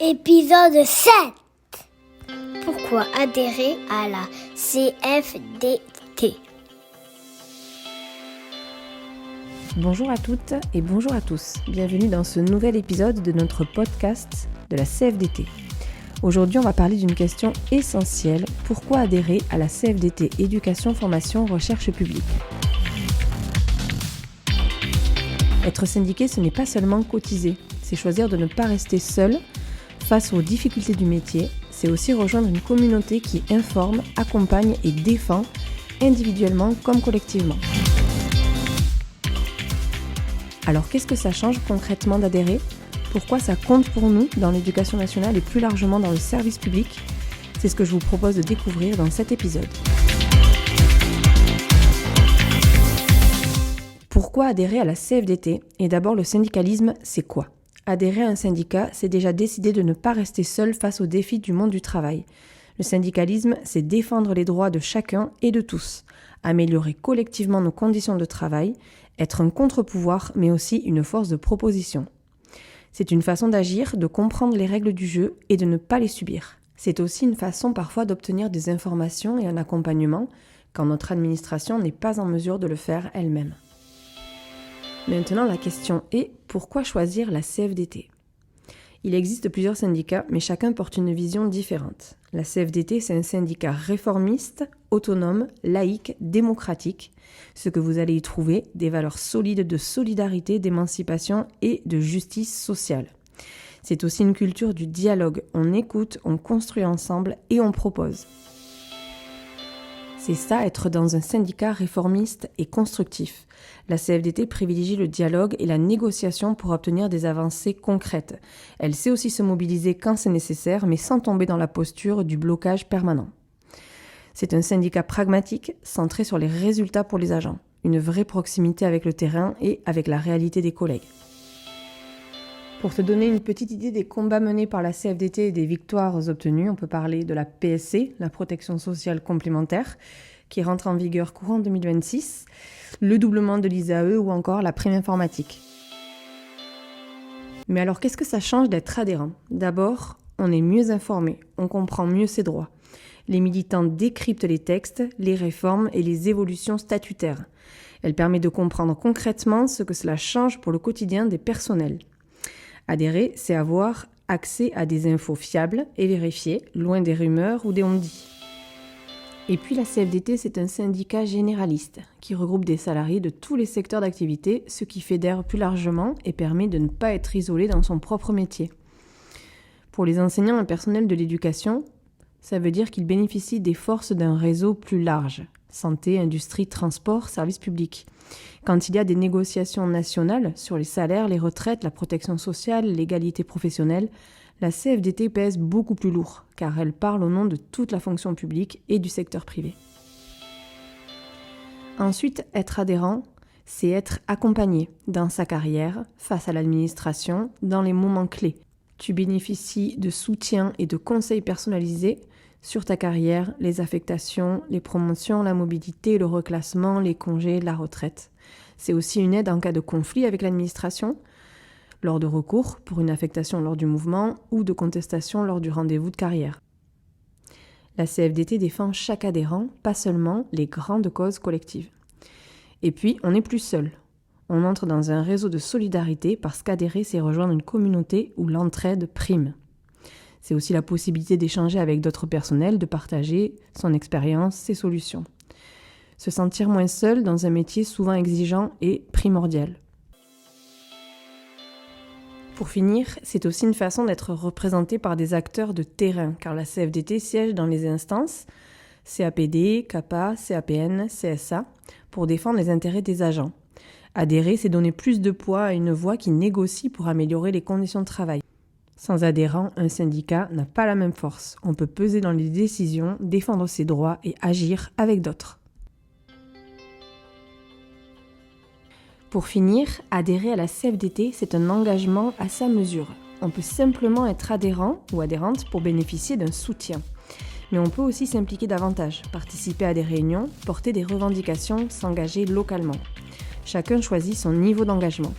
Épisode 7. Pourquoi adhérer à la CFDT? Bonjour à toutes et bonjour à tous. Bienvenue dans ce nouvel épisode de notre podcast de la CFDT. Aujourd'hui, on va parler d'une question essentielle. Pourquoi adhérer à la CFDT Éducation, Formation, Recherche Publique? Être syndiqué, ce n'est pas seulement cotiser. C'est choisir de ne pas rester seul face aux difficultés du métier. C'est aussi rejoindre une communauté qui informe, accompagne et défend, individuellement comme collectivement. Alors qu'est-ce que ça change concrètement d'adhérer? Pourquoi ça compte pour nous dans l'éducation nationale et plus largement dans le service public? C'est ce que je vous propose de découvrir dans cet épisode. Pourquoi adhérer à la CFDT? Et d'abord, le syndicalisme, c'est quoi? Adhérer à un syndicat, c'est déjà décider de ne pas rester seul face aux défis du monde du travail. Le syndicalisme, c'est défendre les droits de chacun et de tous, améliorer collectivement nos conditions de travail, être un contre-pouvoir, mais aussi une force de proposition. C'est une façon d'agir, de comprendre les règles du jeu et de ne pas les subir. C'est aussi une façon parfois d'obtenir des informations et un accompagnement quand notre administration n'est pas en mesure de le faire elle-même. Maintenant, la question est, pourquoi choisir la CFDT? Il existe plusieurs syndicats, mais chacun porte une vision différente. La CFDT, c'est un syndicat réformiste, autonome, laïque, démocratique. Ce que vous allez y trouver, des valeurs solides de solidarité, d'émancipation et de justice sociale. C'est aussi une culture du dialogue. On écoute, on construit ensemble et on propose. C'est ça, être dans un syndicat réformiste et constructif. La CFDT privilégie le dialogue et la négociation pour obtenir des avancées concrètes. Elle sait aussi se mobiliser quand c'est nécessaire, mais sans tomber dans la posture du blocage permanent. C'est un syndicat pragmatique, centré sur les résultats pour les agents, une vraie proximité avec le terrain et avec la réalité des collègues. Pour te donner une petite idée des combats menés par la CFDT et des victoires obtenues, on peut parler de la PSC, la protection sociale complémentaire, qui rentre en vigueur courant 2026, le doublement de l'ISAE ou encore la prime informatique. Mais alors, qu'est-ce que ça change d'être adhérent? D'abord, on est mieux informé, on comprend mieux ses droits. Les militants décryptent les textes, les réformes et les évolutions statutaires. Elle permet de comprendre concrètement ce que cela change pour le quotidien des personnels. Adhérer, c'est avoir accès à des infos fiables et vérifiées, loin des rumeurs ou des on-dit. Et puis la CFDT, c'est un syndicat généraliste qui regroupe des salariés de tous les secteurs d'activité, ce qui fédère plus largement et permet de ne pas être isolé dans son propre métier. Pour les enseignants et personnels de l'éducation, ça veut dire qu'ils bénéficient des forces d'un réseau plus large, santé, industrie, transport, services publics. Quand il y a des négociations nationales sur les salaires, les retraites, la protection sociale, l'égalité professionnelle, la CFDT pèse beaucoup plus lourd, car elle parle au nom de toute la fonction publique et du secteur privé. Ensuite, être adhérent, c'est être accompagné dans sa carrière, face à l'administration, dans les moments clés. Tu bénéficies de soutien et de conseils personnalisés sur ta carrière, les affectations, les promotions, la mobilité, le reclassement, les congés, la retraite. C'est aussi une aide en cas de conflit avec l'administration, lors de recours pour une affectation lors du mouvement ou de contestation lors du rendez-vous de carrière. La CFDT défend chaque adhérent, pas seulement les grandes causes collectives. Et puis, on n'est plus seul. On entre dans un réseau de solidarité parce qu'adhérer, c'est rejoindre une communauté où l'entraide prime. C'est aussi la possibilité d'échanger avec d'autres personnels, de partager son expérience, ses solutions. Se sentir moins seul dans un métier souvent exigeant est primordial. Pour finir, c'est aussi une façon d'être représenté par des acteurs de terrain, car la CFDT siège dans les instances CAPD, CAPA, CAPN, CSA, pour défendre les intérêts des agents. Adhérer, c'est donner plus de poids à une voix qui négocie pour améliorer les conditions de travail. Sans adhérents, un syndicat n'a pas la même force. On peut peser dans les décisions, défendre ses droits et agir avec d'autres. Pour finir, adhérer à la CFDT, c'est un engagement à sa mesure. On peut simplement être adhérent ou adhérente pour bénéficier d'un soutien. Mais on peut aussi s'impliquer davantage, participer à des réunions, porter des revendications, s'engager localement. Chacun choisit son niveau d'engagement.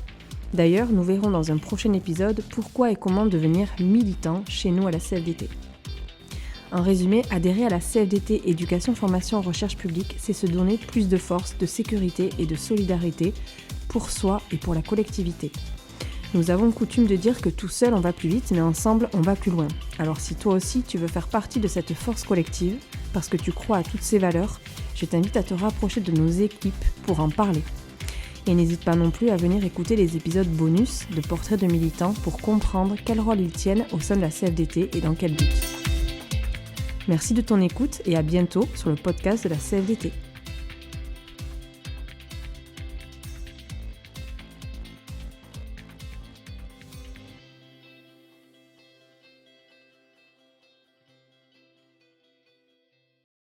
D'ailleurs, nous verrons dans un prochain épisode pourquoi et comment devenir militant chez nous à la CFDT. En résumé, adhérer à la CFDT Éducation, Formation, Recherche Publique, c'est se donner plus de force, de sécurité et de solidarité pour soi et pour la collectivité. Nous avons coutume de dire que tout seul on va plus vite, mais ensemble on va plus loin. Alors si toi aussi tu veux faire partie de cette force collective, parce que tu crois à toutes ces valeurs, je t'invite à te rapprocher de nos équipes pour en parler. Et n'hésite pas non plus à venir écouter les épisodes bonus de Portraits de militants pour comprendre quel rôle ils tiennent au sein de la CFDT et dans quel but. Merci de ton écoute et à bientôt sur le podcast de la CFDT.